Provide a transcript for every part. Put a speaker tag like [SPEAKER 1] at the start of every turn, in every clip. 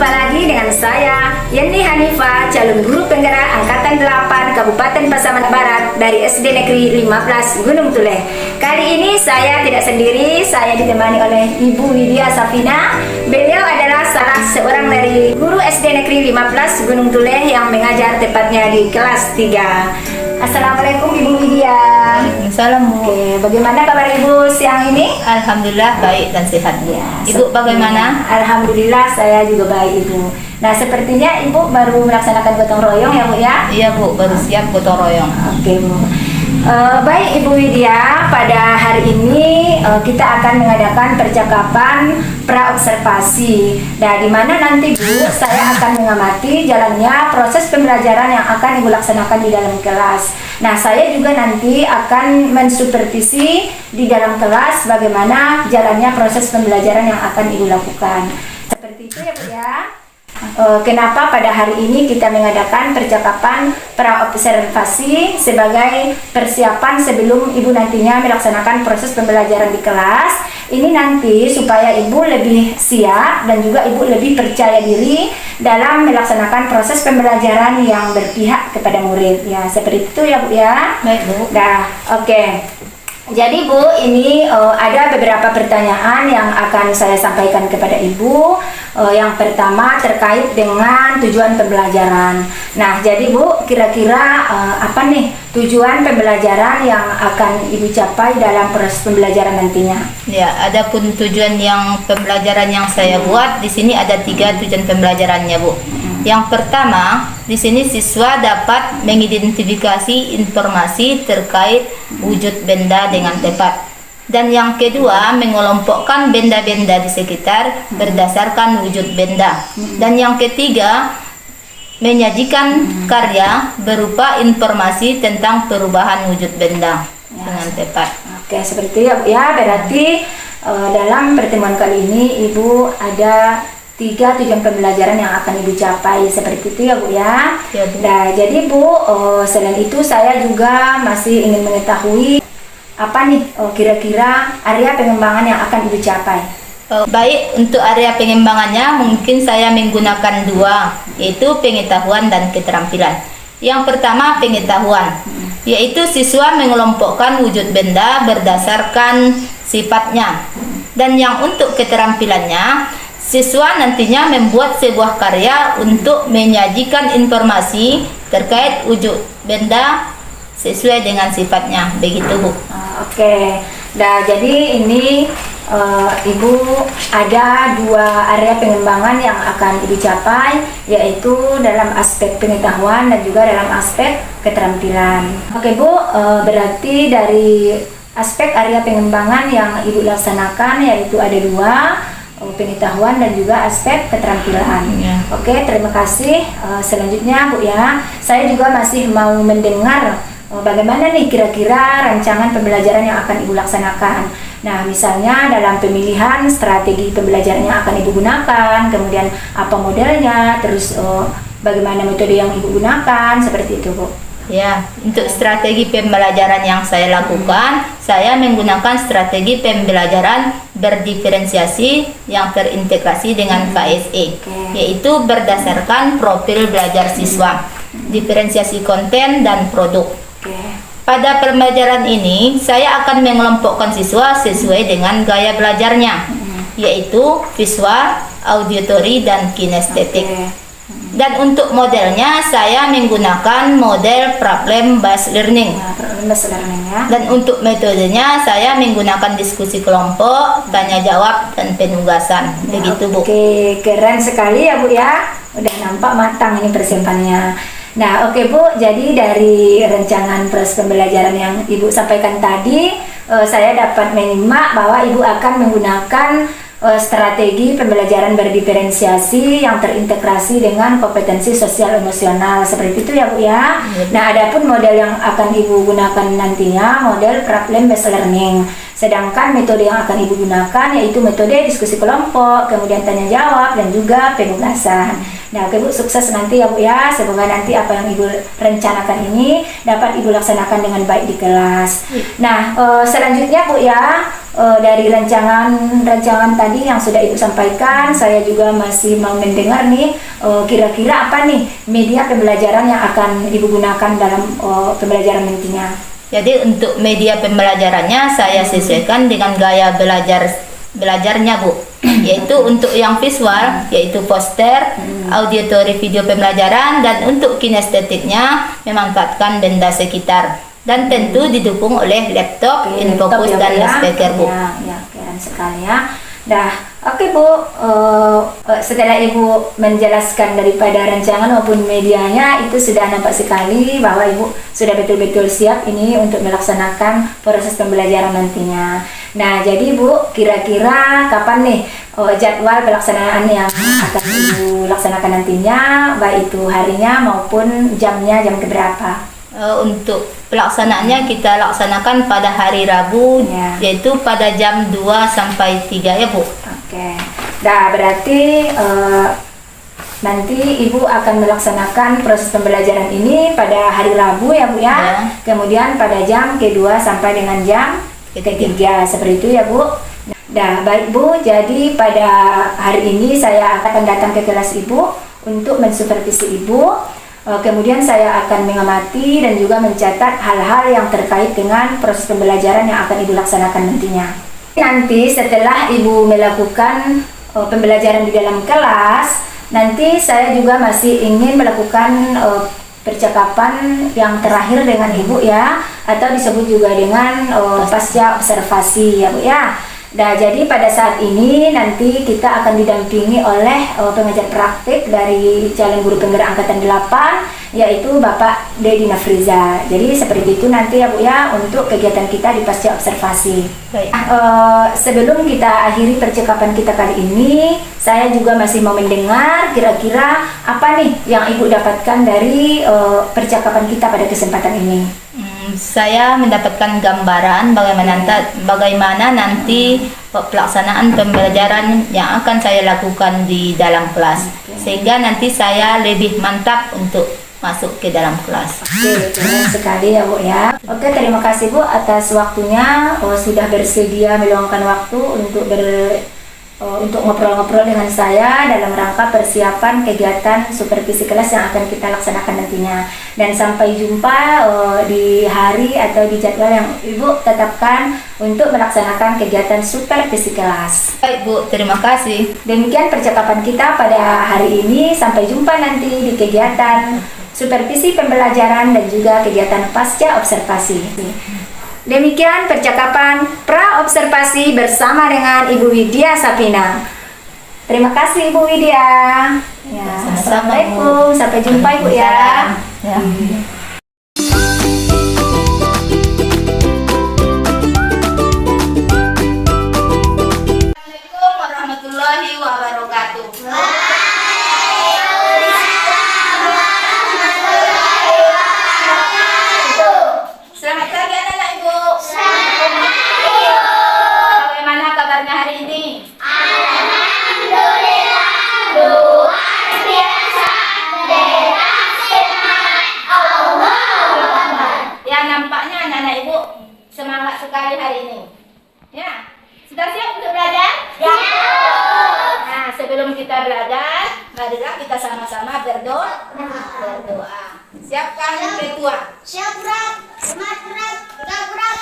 [SPEAKER 1] Jumpa lagi dengan saya, Yeni Hanifa, calon guru penggerak Angkatan 8 Kabupaten Pasaman Barat dari SD Negeri 15 Gunung Tuleh. Kali ini saya tidak sendiri, saya ditemani oleh Ibu Widya Safina. Beliau adalah salah seorang dari guru SD Negeri 15 Gunung Tuleh yang mengajar tepatnya di kelas 3. Assalamualaikum Ibu Widya.
[SPEAKER 2] Salam Bu.
[SPEAKER 1] Oke, bagaimana kabar Ibu siang ini?
[SPEAKER 2] Alhamdulillah baik dan sehat Bu.
[SPEAKER 1] Ya,
[SPEAKER 2] Ibu bagaimana?
[SPEAKER 1] Alhamdulillah saya juga baik Ibu. Nah sepertinya Ibu baru melaksanakan gotong royong ya Bu ya?
[SPEAKER 2] Iya Bu, baru siap gotong royong.
[SPEAKER 1] Oke Bu. Baik Ibu Widya, pada hari ini kita akan mengadakan percakapan praobservasi. Nah, di mana nanti Bu, saya akan mengamati jalannya proses pembelajaran yang akan Ibu laksanakan di dalam kelas. Nah, saya juga nanti akan mensupervisi di dalam kelas bagaimana jalannya proses pembelajaran yang akan Ibu lakukan. Seperti itu ya Bu ya. Kenapa pada hari ini kita mengadakan percakapan praobservasi sebagai persiapan sebelum Ibu nantinya melaksanakan proses pembelajaran di kelas. Ini nanti supaya Ibu lebih siap dan juga Ibu lebih percaya diri dalam melaksanakan proses pembelajaran yang berpihak kepada murid. Ya, seperti itu ya Bu ya.
[SPEAKER 2] Baik Bu.
[SPEAKER 1] Nah, oke. Jadi Bu, ini ada beberapa pertanyaan yang akan saya sampaikan kepada Ibu. Yang pertama terkait dengan tujuan pembelajaran. Nah, jadi Bu, kira-kira apa nih tujuan pembelajaran yang akan Ibu capai dalam proses pembelajaran nantinya?
[SPEAKER 2] Ya, adapun tujuan yang pembelajaran yang saya buat di sini ada 3 tujuan pembelajarannya Bu. Yang pertama, di sini siswa dapat mengidentifikasi informasi terkait wujud benda dengan tepat. Dan yang kedua, mengelompokkan benda-benda di sekitar berdasarkan wujud benda. Dan yang ketiga, menyajikan karya berupa informasi tentang perubahan wujud benda dengan tepat.
[SPEAKER 1] Oke, seperti itu ya Bu ya. Berarti dalam pertemuan kali ini Ibu ada 3 tujuan pembelajaran yang akan Ibu capai, seperti itu ya Bu ya.
[SPEAKER 2] Ya, Bu.
[SPEAKER 1] Nah, jadi Bu, selain itu saya juga masih ingin mengetahui apa nih kira-kira area pengembangan yang akan Ibu capai.
[SPEAKER 2] Baik, untuk area pengembangannya mungkin saya menggunakan 2, yaitu pengetahuan dan keterampilan. Yang pertama pengetahuan, yaitu siswa mengelompokkan wujud benda berdasarkan sifatnya. Dan yang untuk keterampilannya, siswa nantinya membuat sebuah karya untuk menyajikan informasi terkait wujud benda sesuai dengan sifatnya, begitu Bu.
[SPEAKER 1] Oke, nah jadi ini Ibu ada 2 area pengembangan yang akan Ibu capai, yaitu dalam aspek pengetahuan dan juga dalam aspek keterampilan. Oke Bu, berarti dari aspek area pengembangan yang Ibu laksanakan yaitu ada 2, pengetahuan dan juga aspek keterampilan.
[SPEAKER 2] Ya.
[SPEAKER 1] Oke, terima kasih. Selanjutnya Bu ya, saya juga masih mau mendengar bagaimana nih kira-kira rancangan pembelajaran yang akan Ibu laksanakan. Nah, misalnya dalam pemilihan strategi pembelajaran yang akan Ibu gunakan, kemudian apa modelnya, terus bagaimana metode yang Ibu gunakan, seperti itu Bu.
[SPEAKER 2] Ya, untuk strategi pembelajaran yang saya lakukan, saya menggunakan strategi pembelajaran berdiferensiasi yang terintegrasi dengan KSE, yaitu berdasarkan profil belajar siswa, diferensiasi konten dan produk. Pada pembelajaran ini, saya akan mengelompokkan siswa sesuai dengan gaya belajarnya, yaitu visual, auditory, dan kinestetik. Dan untuk modelnya saya menggunakan model problem based learning. Dan untuk metodenya saya menggunakan diskusi kelompok, tanya jawab, dan penugasan. Begitu Bu.
[SPEAKER 1] Oke, keren sekali ya Bu ya. Udah nampak matang ini persiapannya. Nah, oke Bu, jadi dari rancangan proses pembelajaran yang Ibu sampaikan tadi, saya dapat menyimak bahwa Ibu akan menggunakan strategi pembelajaran berdiferensiasi yang terintegrasi dengan kompetensi sosial emosional, seperti itu ya Bu ya. Nah, adapun model yang akan Ibu gunakan nantinya model problem based learning. Sedangkan metode yang akan Ibu gunakan yaitu metode diskusi kelompok, kemudian tanya jawab, dan juga penugasan. Nah, oke Bu, sukses nanti ya Bu ya. Semoga nanti apa yang Ibu rencanakan ini dapat Ibu laksanakan dengan baik di kelas. Nah, selanjutnya Bu ya, dari rancangan tadi yang sudah Ibu sampaikan, saya juga masih mau mendengar nih, kira-kira apa nih media pembelajaran yang akan Ibu gunakan dalam pembelajaran nantinya.
[SPEAKER 2] Jadi untuk media pembelajarannya saya sesuaikan dengan gaya belajarnya Bu. Yaitu untuk yang visual yaitu poster, auditory video pembelajaran, dan untuk kinestetiknya memanfaatkan benda sekitar. Dan tentu didukung oleh laptop, infocus, dan speaker Bu.
[SPEAKER 1] Ya, keren sekali ya. Nah, oke Bu, setelah Ibu menjelaskan daripada rancangan maupun medianya, itu sudah nampak sekali bahwa Ibu sudah betul-betul siap ini untuk melaksanakan proses pembelajaran nantinya. Nah, jadi Bu, kira-kira kapan nih jadwal pelaksanaan yang akan Ibu laksanakan nantinya, baik itu harinya maupun jamnya, jam keberapa?
[SPEAKER 2] Untuk pelaksanaannya kita laksanakan pada hari Rabu, yaitu pada jam 2 sampai 3 ya Bu.
[SPEAKER 1] Oke. Nah, berarti nanti Ibu akan melaksanakan proses pembelajaran ini pada hari Rabu ya Bu ya. Kemudian pada jam kedua sampai dengan jam ketiga, seperti itu ya Bu. Nah, baik Bu, jadi pada hari ini saya akan datang ke kelas Ibu untuk mensupervisi Ibu. Kemudian saya akan mengamati dan juga mencatat hal-hal yang terkait dengan proses pembelajaran yang akan Ibu laksanakan nantinya. Nanti setelah Ibu melakukan pembelajaran di dalam kelas, nanti saya juga masih ingin melakukan percakapan yang terakhir dengan Ibu ya, atau disebut juga dengan pasca observasi ya Bu ya. Nah, jadi pada saat ini nanti kita akan didampingi oleh pengajar praktik dari calon guru penggerak angkatan 8, yaitu Bapak Dedi Nafriza. Jadi seperti itu nanti ya Bu ya untuk kegiatan kita di pasca observasi.
[SPEAKER 2] Baik.
[SPEAKER 1] Sebelum kita akhiri percakapan kita kali ini, saya juga masih mau mendengar kira-kira apa nih yang Ibu dapatkan dari percakapan kita pada kesempatan ini.
[SPEAKER 2] Saya mendapatkan gambaran bagaimana nanti pelaksanaan pembelajaran yang akan saya lakukan di dalam kelas, sehingga nanti saya lebih mantap untuk masuk ke dalam kelas.
[SPEAKER 1] Oke, keren sekali ya Bu ya. Oke, terima kasih Bu atas waktunya, sudah bersedia meluangkan waktu untuk ngobrol-ngobrol dengan saya dalam rangka persiapan kegiatan supervisi kelas yang akan kita laksanakan nantinya. Dan sampai jumpa di hari atau di jadwal yang Ibu tetapkan untuk melaksanakan kegiatan supervisi kelas.
[SPEAKER 2] Baik Bu, terima kasih.
[SPEAKER 1] Demikian percakapan kita pada hari ini. Sampai jumpa nanti di kegiatan supervisi pembelajaran dan juga kegiatan pasca observasi. Demikian percakapan pra-observasi bersama dengan Ibu Widya Sapina. Terima kasih Ibu Widya. Ya, Assalamualaikum. Sampai jumpa Ibu ya.
[SPEAKER 2] Assalamualaikum warahmatullahi wabarakatuh. Selamat pagi anak-anak Ibu. Bagaimana kabarnya hari ini?
[SPEAKER 3] Alhamdulillah, luar biasa, dengan semangat Allah.
[SPEAKER 2] Ya, nampaknya anak-anak Ibu semangat sekali hari ini. Ya, sudah siap untuk belajar?
[SPEAKER 3] Ya.
[SPEAKER 2] Nah, sebelum kita belajar, marilah kita sama-sama berdoa. Siapkan ketua.
[SPEAKER 3] Siap berat, semangat berat, tegak berat.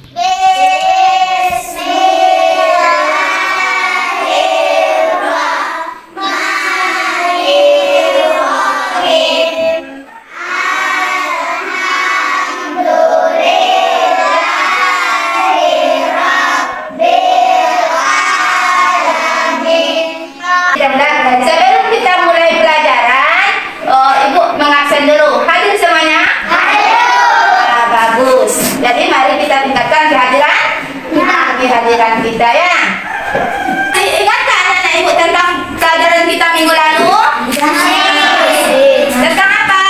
[SPEAKER 3] Bismillahirrahmanirrahim.
[SPEAKER 2] Sebelum kita mulai pelajaran, Ibu mengabsen dulu. Hadir semuanya? Hadir. Bagus. Jadi mari kita tingkatkan kehadiran kita ya. Ingat tak anak-anak Ibu tentang pelajaran kita minggu lalu? Tentang apa?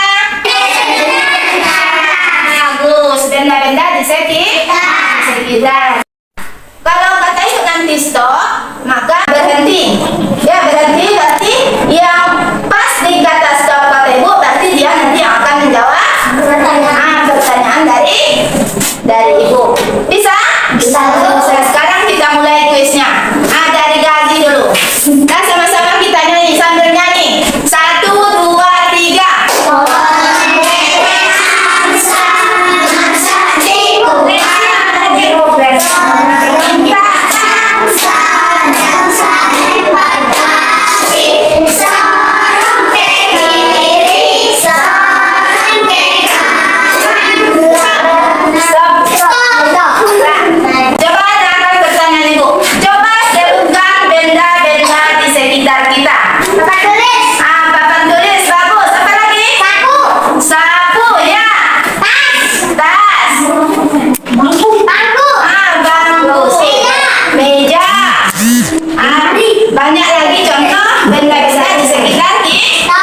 [SPEAKER 2] Bagus. Benda-benda di sekitar. nanti stop, maka berhenti. Ya, berhenti berarti yang pas di kata stop kata ibu, berarti dia nanti yang akan menjawab pertanyaan dari ibu. Bisa?
[SPEAKER 3] Bisa.
[SPEAKER 2] Sekarang kita mulai kuisnya. Dari gaji dulu. Nah, sama-sama kita nyanyi sambil nyanyi. 1, 2, 3. Coba dengarkan pertanyaan ibu. Coba sebutkan benda-benda di sekitar kita. Papan tulis, bagus. Apa lagi? Sapu, ya. Tas. Bangku. Meja. Banyak lagi contoh benda-benda di sekitar kita.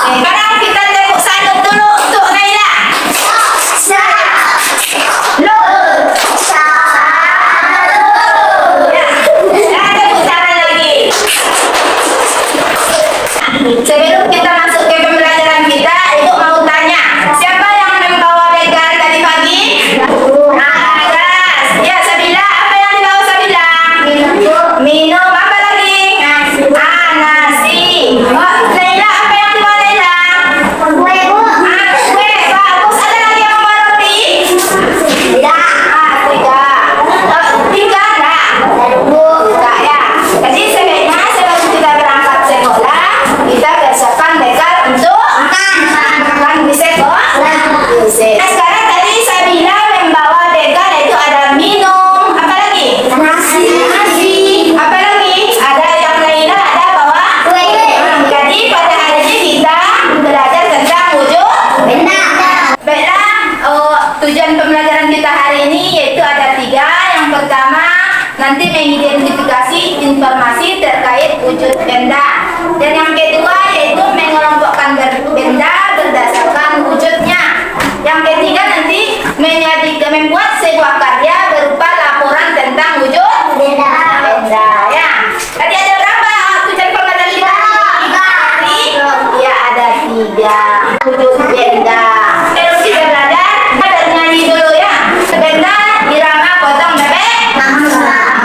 [SPEAKER 2] Sekarang kita tepuk sanduk dulu untuk Naila. Tepuk tangan lagi. Sebelum kita masuk ke pembelajaran kita, ibu mau tanya, siapa yang membawa bekal tadi pagi? Agas. Ya, Sabila, apa yang dibawa Sabila? Minum, apa lagi? Nasi. Laila, apa yang dibawa Laila? Kue, bagus. Ada lagi yang bawa roti? Tidak. Tiga enggak? Enggak ya. Jadi sebaiknya sebelum kita berangkat sekolah, kita persiapkan bekal untuk makan di sekolah. Nah, sekarang tadi Sabila membawa bekal itu ada minum, apa lagi? Nasi. Apa lagi? Ada yang Laila ada bawa kue. Jadi pada hari ini kita belajar tentang wujud benda. Tujuan pembelajaran kita hari ini yaitu ada 3. Yang pertama, nanti mengidentifikasi informasi terkait wujud benda. Dan yang kedua yaitu mengelompokkan benda berdasarkan wujudnya. Yang ketiga nanti membuat sebuah karya berupa laporan tentang wujud benda. Ya. Tadi ada berapa tujuan pembelajaran kita? 3. Ya, ada 3 wujud benda. Terus kita belajar nyanyi dulu ya. Benda irama potong bebek.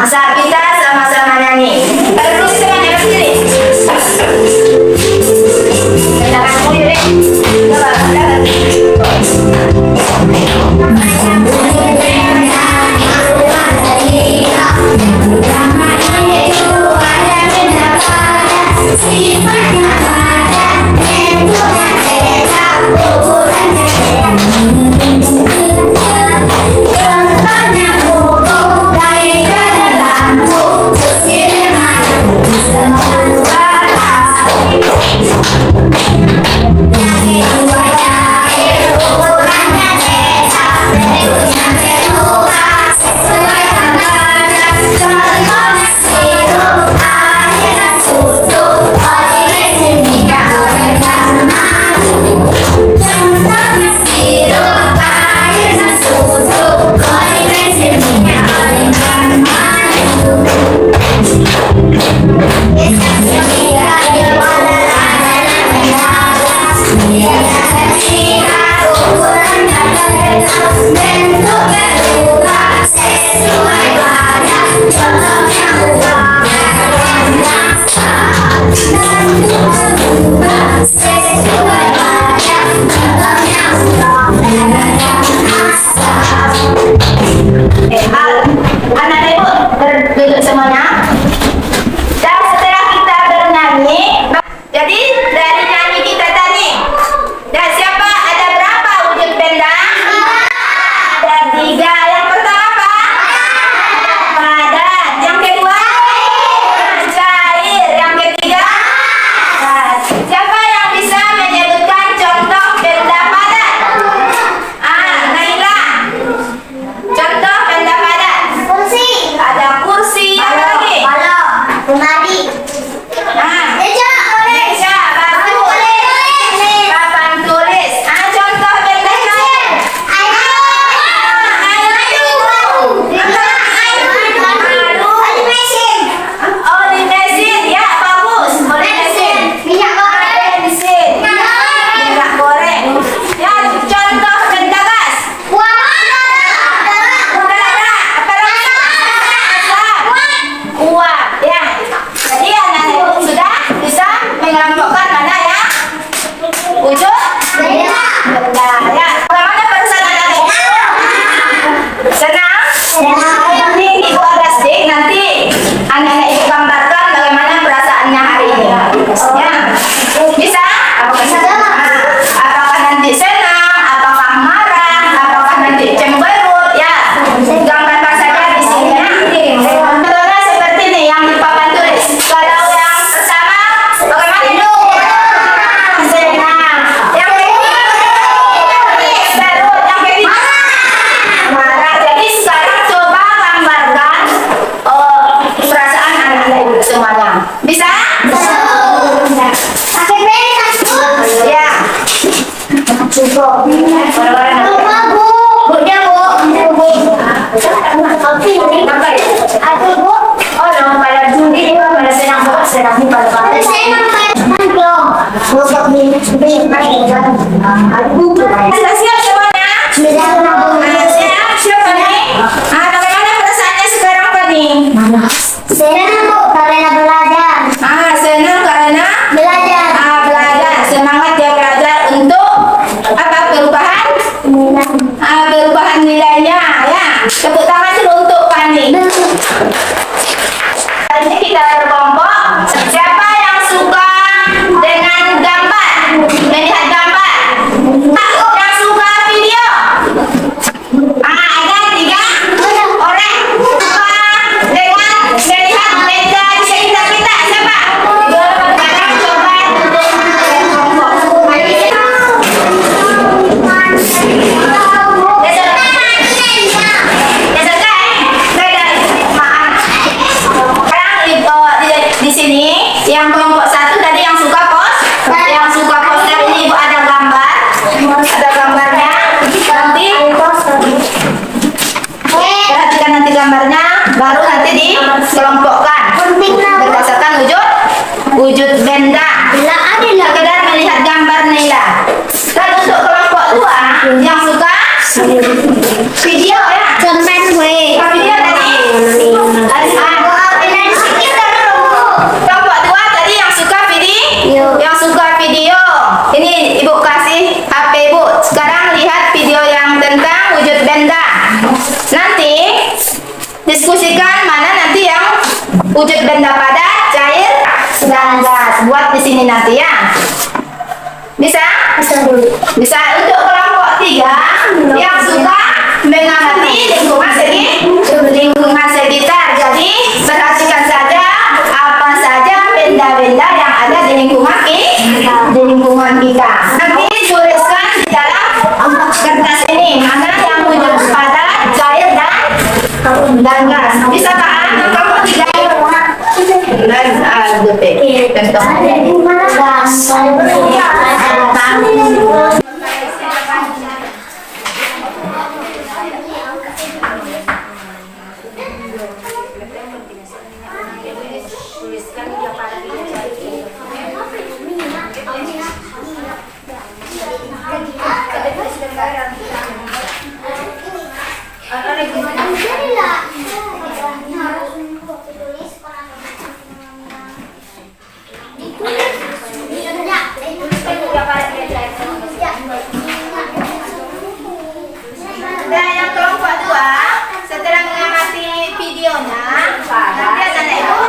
[SPEAKER 2] Masa kita sama-sama nyanyi. Terus semuanya berdiri. Tangan kamu yuk. Coba,
[SPEAKER 1] Bu, dia Bu. Apa ya? Aku Bu. Oh, no, pada judi ini pada senang nih pada pada. Siap semuanya? Siap, siapa nih? Bagaimana perasaannya sekarang Pak nih?
[SPEAKER 3] Senang Bu karena belajar.
[SPEAKER 1] Senang karena
[SPEAKER 3] Belajar.
[SPEAKER 1] belajar. Semangat ya belajar untuk apa perubahan? Perubahan nilainya ya. Tepuk tangan dulu untuk Pani. Hari ini kita berkelompok. Siapa yang suka dengan gambar? Melihat gambar? Yang suka video? Ada 3 orang suka dengan melihat benda di sekitar kita. Siapa? Sekarang coba untuk berkelompok. Di sini yang kelompok 1 tadi yang suka poster ini Ibu ada gambarnya nanti perhatikan nanti gambarnya baru nanti dikelompokkan berdasarkan wujud benda sekedar melihat gambar nila. Dan untuk kelompok 2 yang suka video ya video tadi kelompok 2 tadi yang suka video ini Ibu kasih HP Ibu sekarang lihat video yang tentang wujud benda nanti diskusikan mana nanti yang wujud benda padat cair dan gas buat di sini nanti ya bisa untuk kelompok 3 yang suka mengamati lingkungan sekitar jadi perhatikan saja apa saja benda-benda yang ada di lingkungan kita nanti tuliskan di dalam kertas ini mana yang wujud padat cair dan gas bisa Pak kelompok 3 dan Dan yang kelompok 2 setelah mengamati videonya nanti akan Ibu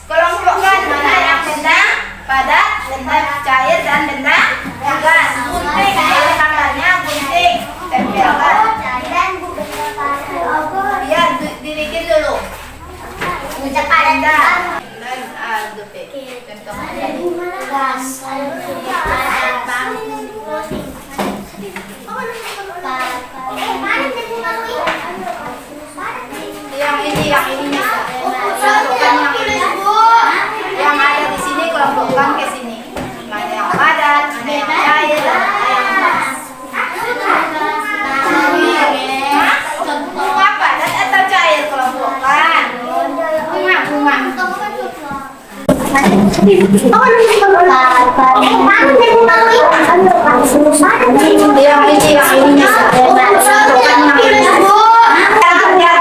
[SPEAKER 1] kelompokkan mana yang benda padat, benda cair dan benda gas. Gunting gambarnya gunting tempelkan. Biar dibikin dulu. Wujud benda dan yang ini bisa kelompokkan yang ada di sini kelompokkan ke sini mana yang padat mana yang cair dan mana yang gas bunga padat atau cair kelompokkan bunga yang ini bisa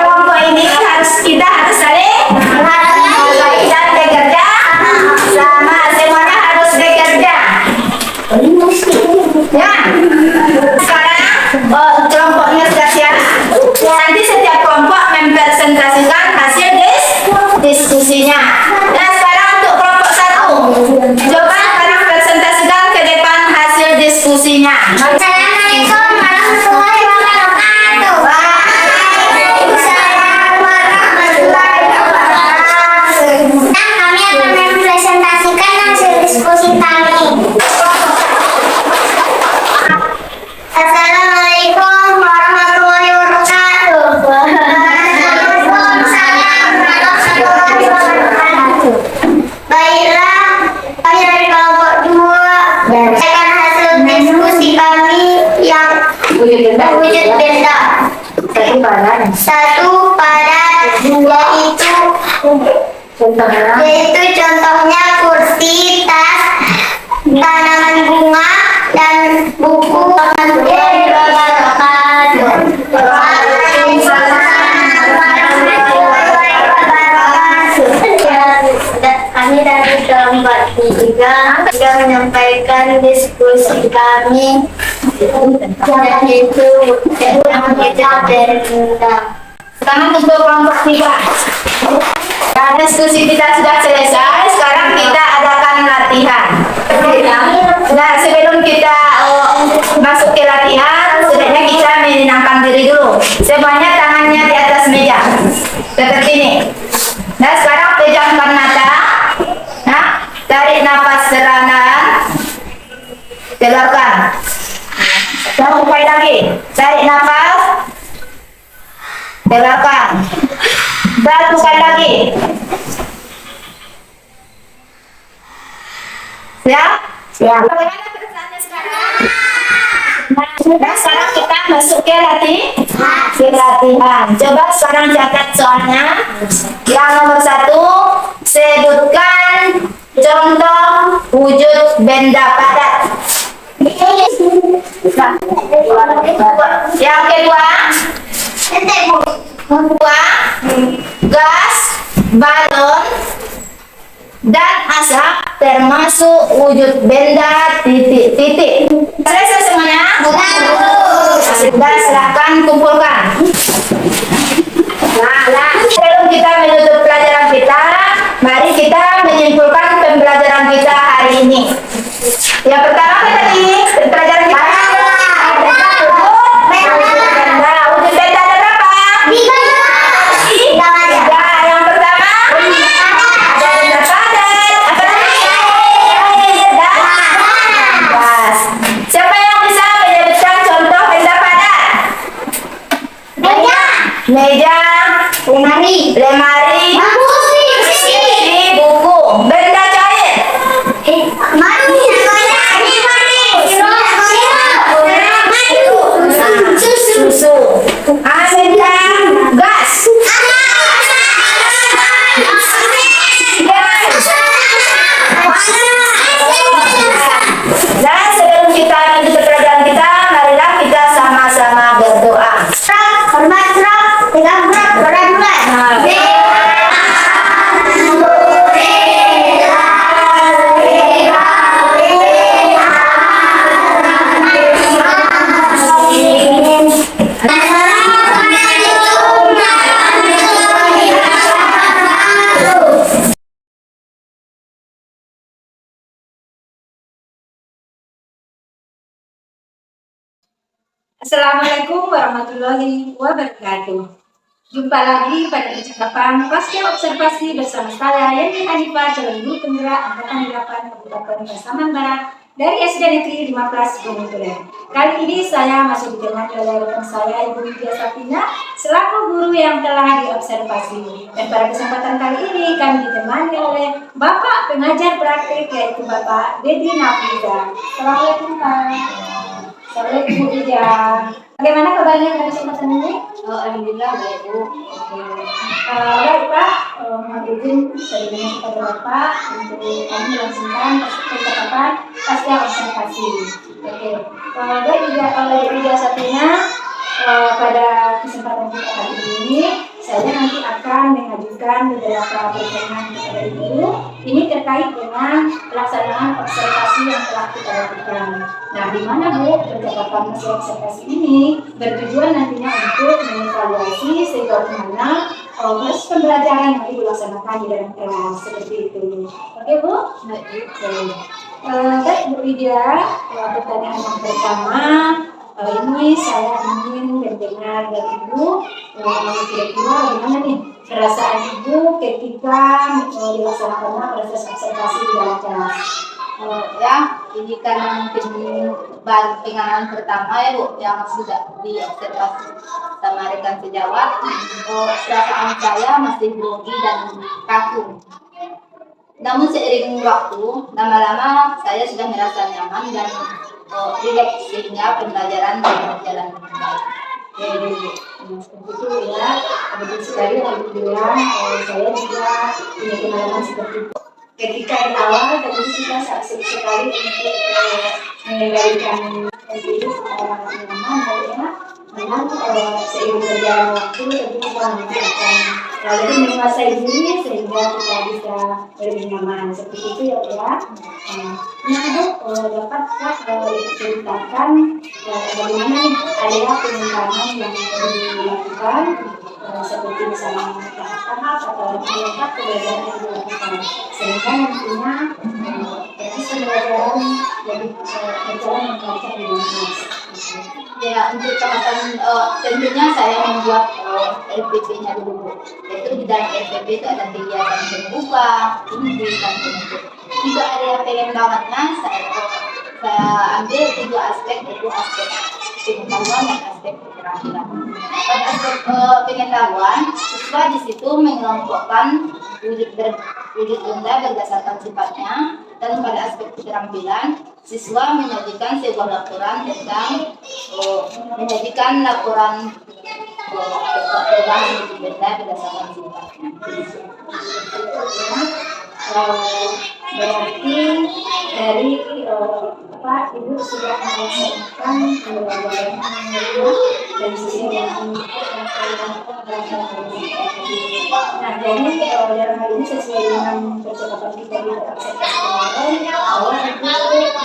[SPEAKER 1] kelompok ini kita harus saling dan bekerja sama semuanya harus bekerja ya sekarang kelompoknya sudah siap nanti setiap kelompok mempresentasikan hasil diskusinya dan sekarang untuk kelompok 1 coba sekarang presentasikan ke depan hasil diskusinya.
[SPEAKER 3] Assalamualaikum warahmatullahi
[SPEAKER 1] Wujud benda.
[SPEAKER 3] Wujud benda.
[SPEAKER 1] Satu padan.
[SPEAKER 3] Satu padan,
[SPEAKER 1] Contohnya.
[SPEAKER 3] yaitu contohnya kursi, tas, tanaman bunga, dan buku. Kami dari kelompok 3 sudah menyampaikan diskusi kami yaitu kita benda.
[SPEAKER 2] Sekarang untuk kelompok 3. Nah, diskusi kita sudah selesai. Sekarang kita adakan latihan. Nah, sebelum kita masuk ke latihan, sebaiknya kita menenangkan diri dulu. Semuanya tangannya di atas meja, seperti ini. Nah, sekarang pejamkan mata. Nah, tarik nafas perlahan, keluarkan. Satu kali lagi, tarik nafas, keluarkan. Satu kali lagi. Siap?
[SPEAKER 1] Siap.
[SPEAKER 2] Bagaimana perasaannya sekarang? Nah, sekarang kita masuk ke latihan. Coba sekarang catat soalnya. Yang nomor 1, sebutkan contoh wujud benda padat. Yang kedua, gas, balon, dan asap termasuk wujud benda titik-titik. Selesai semuanya? Sudah, silakan kumpulkan. Nah, sebelum kita menutup pelajaran kita, mari kita menyimpulkan pembelajaran kita hari ini. Yang pertama apa tadi? Pelajaran kita. Wujud benda ada berapa? 3. Yang pertama ada benda padat. Apa lagi? Gas. Siapa yang bisa menyebutkan contoh benda padat? Meja, lemari, buku. Benda cair. Susu. Benda gas. Dan sebelum kita lanjut ke pelajaran kita, marilah kita sama-sama berdoa.
[SPEAKER 1] Assalamualaikum warahmatullahi wabarakatuh. Jumpa lagi pada percakapan pasca observasi bersama saya Yani Hanifah, calon guru penggerak angkatan 8 Kabupaten Pasaman Barat dari SD Negeri 15 Gunung Tulen. Kali ini saya masih ditemani oleh rekan saya Ibu Widya Safina selaku guru yang telah diobservasi. Dan pada kesempatan kali ini kami ditemani oleh Bapak pengajar praktik yaitu Bapak Dedi Nafriza. Assalamualaikum Pak. Assalamualaikum Bu Widya. Bagaimana kabarnya pada kesempatan ini?
[SPEAKER 2] Alhamdulillah baik Bu.
[SPEAKER 1] Baik Pak, mohon izin saya dengan kepada Bapak untuk kami melangsungkan percakapan pasca observasi. Oke, baik Widya Safina, pada kesempatan kita kali ini saya nanti akan mengajukan beberapa pertanyaan kepada Ibu. Ini terkait dengan pelaksanaan observasi yang telah kita lakukan. Nah, di mana Bu percakapan hasil observasi ini bertujuan nantinya untuk mengevaluasi sejauh mana proses pembelajaran yang dilaksanakan di dalam kelas seperti itu. Oke Bu? Baik Bu Widya, pertanyaan yang pertama. Ini saya ingin mendengar dari Ibu kira-kira bagaimana nih perasaan Ibu ketika dilaksanakannya proses observasi di dalam kelas.
[SPEAKER 2] Ini kan mungkin pengalaman pertama ya Bu yang sudah diobservasi sama rekan sejawat. Perasaan saya masih grogi dan kaku. Namun seiring waktu, lama-lama saya sudah merasa nyaman dan rileks sehingga pembelajaran berjalan dengan baik.
[SPEAKER 1] Begitu ya, betul sekali. Alhamdulillah, saya juga punya pengalaman seperti itu. Ketika di awal tentu kita sangat sulit sekali untuk mengendalikan diri secara nyaman, ya. Memang seiring berjalan waktu tentu kita akan lebih menguasai diri sehingga kita bisa lebih nyaman seperti itu ya, ya. Nah, dapatkah diceritakan bagaimana nih area pengembangan yang dilakukan seperti misalnya tahap-tahap atau lengkap pembelajaran yang dilakukan sehingga nantinya proses pembelajaran lebih berjalan dengan lancar di kelas.
[SPEAKER 2] Ya, untuk tahapan tentunya saya membuat LPP-nya dulu. Yaitu di dalam LPP itu ada kegiatan pembuka, inti, dan penutup. Untuk area pengembangannya saya ambil 3 aspek, yaitu aspek pengetahuan dan aspek keterampilan. Pada aspek pengetahuan, siswa di situ mengelompokkan wujud benda berdasarkan sifatnya, dan pada aspek keterampilan siswa menyajikan sebuah laporan tentang menyajikan laporan perubahan wujud benda berdasarkan sifatnya.
[SPEAKER 1] Berarti dari Ibu sudah melaksanakan pembelajaran dan sesuai dengan nah, jadi dalam hal ini sesuai dengan percakapan kita di observasi kemarin bahwa Ibu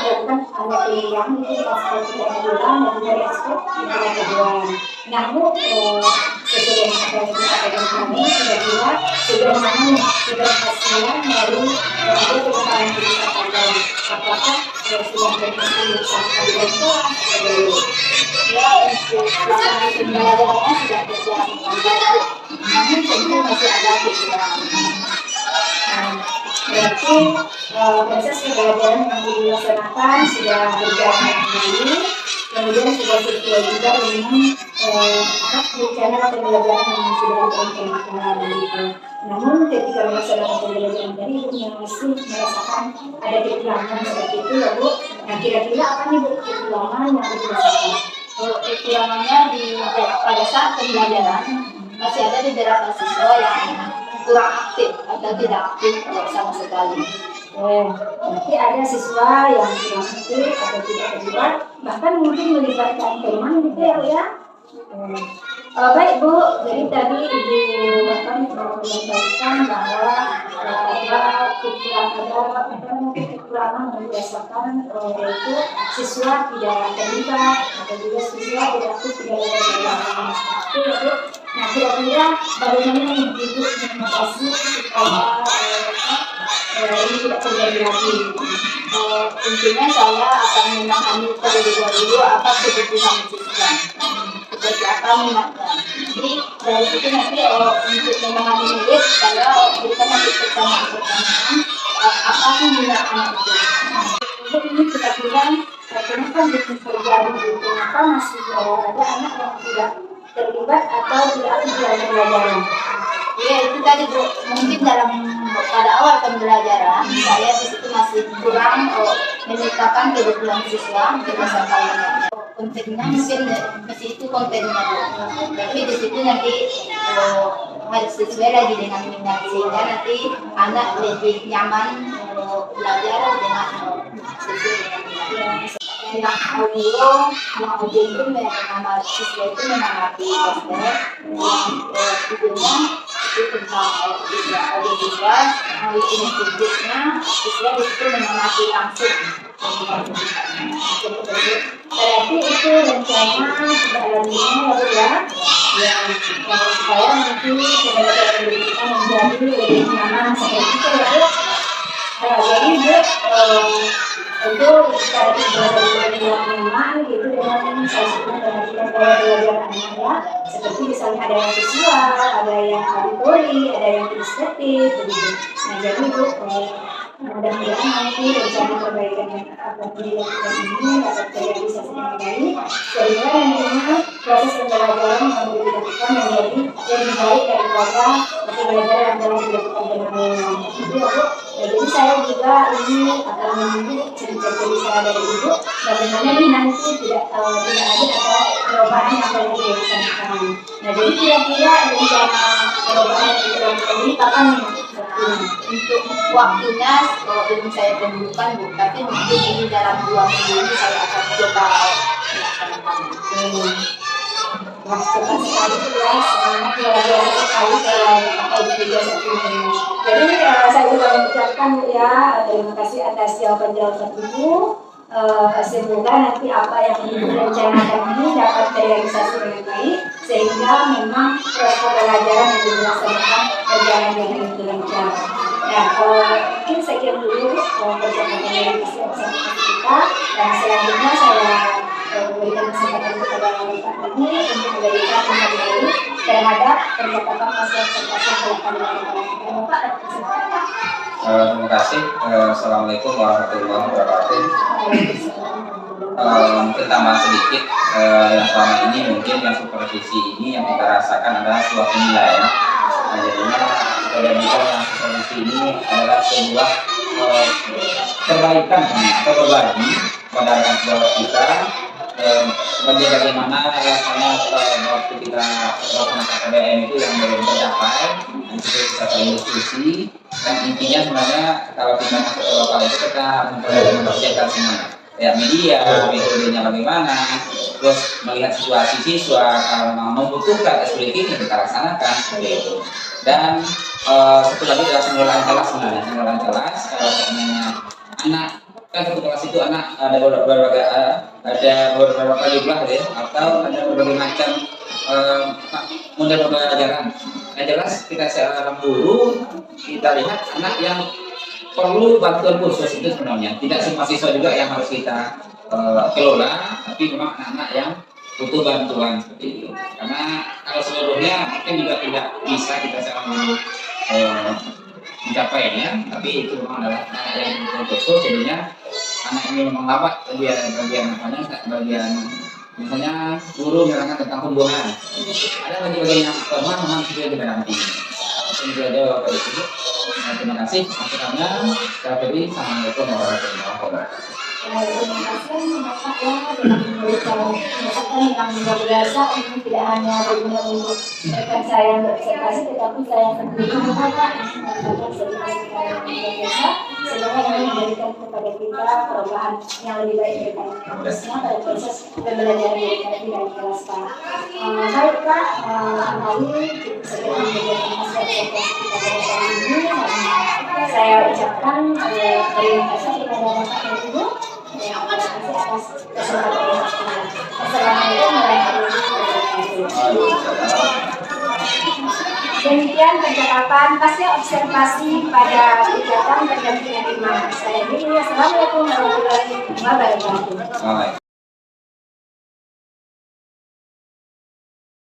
[SPEAKER 1] melakukan ada pilihan itu aspek keterampilan dan dari aspek pengetahuan. Nah, Bu, sesuai dengan apa yang disampaikan kami, kira-kira sederhana keberhasilan dari ada pengetahuan yang disampaikan. Apakah sudah berhasil disampaikan di kelas atau belum?
[SPEAKER 2] Ya, untuk pelaksanaan pembelajarannya sudah berjalan dengan baik, namun tentu masih ada kekurangan.
[SPEAKER 1] Berarti proses pembelajaran yang dilaksanakan sudah berjalan dengan baik, kemudian sudah sesuai juga dengan rencana pembelajaran yang sudah direncanakan gitu. Namun ketika melaksanakan pembelajaran tadi Ibu masih merasakan ada kekurangan seperti itu ya, Bu. Nah, kira-kira apa nih, Bu, kekurangan yang dirasakan?
[SPEAKER 2] Kekurangannya pada saat pembelajaran masih ada beberapa siswa yang kurang aktif atau tidak aktif sama sekali.
[SPEAKER 1] Berarti ada siswa yang kurang aktif atau tidak terlibat, bahkan mungkin melibatkan teman gitu ya, Bu, ya. Baik, Bu, jadi tadi Ibu menyampaikan bahwa ada kekurangan yang dirasakan yaitu siswa tidak terlibat atau juga siswa tidak aktif di dalam pembelajaran seperti itu, Bu. Nah, kira-kira bagaimana nih Ibu mengatasi supaya ini tidak terjadi lagi?
[SPEAKER 2] Intinya saya akan memahami terlebih dahulu apa kebutuhan siswa, seperti apa minatnya. Jadi dari situ nanti untuk memahami minat saya berikan nanti pertanyaan apa sih minat anak itu.
[SPEAKER 1] Jadi ini kira-kira kenapa bisa terjadi gitu? Kenapa masih ada anak yang tidak terlibat atau tidak aktif dalam pembelajaran?
[SPEAKER 2] Ya, itu tadi, Bu, mungkin pada awal pembelajaran saya di situ masih kurang memetakan kebutuhan siswa berdasarkan minatnya. Kontennya mungkin masih itu kontennya, tapi di situ nanti harus sesuai lagi dengan minat sehingga nanti anak lebih nyaman belajar dengan sesuai dengan minat. Yang audio itu memang siswa itu mengamati aspek yang videonya itu tentang audio visual, ini subjeknya siswa itu mengamati langsung.
[SPEAKER 1] Berarti itu rencana sebenarnya ya, yang supaya nanti pembelajaran pendidikan menjadi lebih nyaman seperti itu ya. Jadi Bu, itu cara pembelajaran yang nyaman gitu dengan salah satu perhatian pola pembelajaran ya, seperti misalnya ada yang visual, ada yang auditori, ada yang ilustratif begitu. Nah, jadi Bu, mudah-mudahan nanti rencana perbaikan yang akan dilakukan ini dapat terrealisasi dengan baik sehingga nantinya proses pembelajaran yang dilakukan menjadi lebih baik daripada pembelajaran yang telah dilakukan dengan itu ya, Bu. Jadi saya juga ini akan menunggu cerita-cerita dari Ibu bagaimana nih nanti tidak ada perubahan yang perlu dilaksanakan. Nah, jadi kira-kira rencana perubahan yang dilakukan ini kapan nih?
[SPEAKER 2] Untuk waktunya belum saya tentukan Bu, tapi mungkin ini dalam 2 minggu ini saya akan coba melaksanakan.
[SPEAKER 1] Wah, cepat sekali ya, semangat luar biasa sekali kalau biasa ini. Jadi saya juga mengucapkan ya terima kasih atas jawaban-jawaban Ibu. Semoga nanti apa yang Ibu rencanakan ini dapat terrealisasi dengan baik sehingga memang proses pembelajaran yang dilaksanakan berjalan dengan lancar. Nah, mungkin sekian dulu percakapan dari kita dan selanjutnya saya memberikan kesempatan kepada Pak ini untuk memberikan pemahaman terhadap percakapan pasca observasi yang telah kami lakukan. Bapak ada kesempatan Pak?
[SPEAKER 4] Terima kasih. Assalamualaikum warahmatullahi wabarakatuh. Mungkin tambahan sedikit, yang selama ini mungkin yang supervisi ini yang kita rasakan adalah sebuah penilaian. Nah, jadinya kita jadikan yang supervisi ini adalah sebuah perbaikan atau berbagi pada rekan sejawat kita. Bagaimana rasanya waktu kita melakukan KPM itu yang belum tercapai, dan juga kita saling diskusi. Dan intinya sebenarnya kalau kita masuk ke lokal itu kita mempersiapkan semuanya, ya media, metodenya bagaimana, terus melihat situasi siswa kalau memang membutuhkan SPDK ini kita laksanakan seperti itu. Dan satu lagi adalah pengelolaan kelas sebenarnya, pengelolaan kelas kalau sebenarnya anak kan satu kelas itu anak ada beberapa jumlah ya, atau ada berbagai macam model pembelajaran. Yang jelas kita seorang guru kita lihat anak yang perlu bantuan khusus itu sebenarnya tidak semua siswa juga yang harus kita kelola, tapi memang anak-anak yang butuh bantuan seperti itu. Karena kalau seluruhnya mungkin juga tidak bisa kita seorang guru mencapainya, tapi itu memang adalah anak yang butuh khusus. Jadinya anak ini memang lewat bagian misalnya guru menerangkan tentang hubungan, ada bagian yang lemah memang juga kita nanti. Itu aja Bapak Ibu. Terima kasih masukannya. Saya beri. Assalamualaikum warahmatullahi wabarakatuh.
[SPEAKER 1] Terima kasih Bapak ya dengan memberikan masukan yang luar biasa. Ini tidak hanya berguna untuk rekan saya yang berobservasi, tetapi saya sendiri Bapak yang melakukan sertifikasi yang luar biasa. Semoga ini memberikan kepada kita perubahan yang lebih baik daripada khususnya pada proses pembelajaran yang tadi dari kelas Pak. Baik Pak, kembali segera memberikan hasil observasi kita pada hari ini. Saya ucapkan terima kasih kepada Bapak dan Ibu. Terima kasih atas kesempatan yang diberikan. Assalamualaikum warahmatullahi wabarakatuh. Demikian percakapan pasca observasi pada kegiatan pendampingan iman. Saya Dini. Assalamualaikum warahmatullahi wabarakatuh.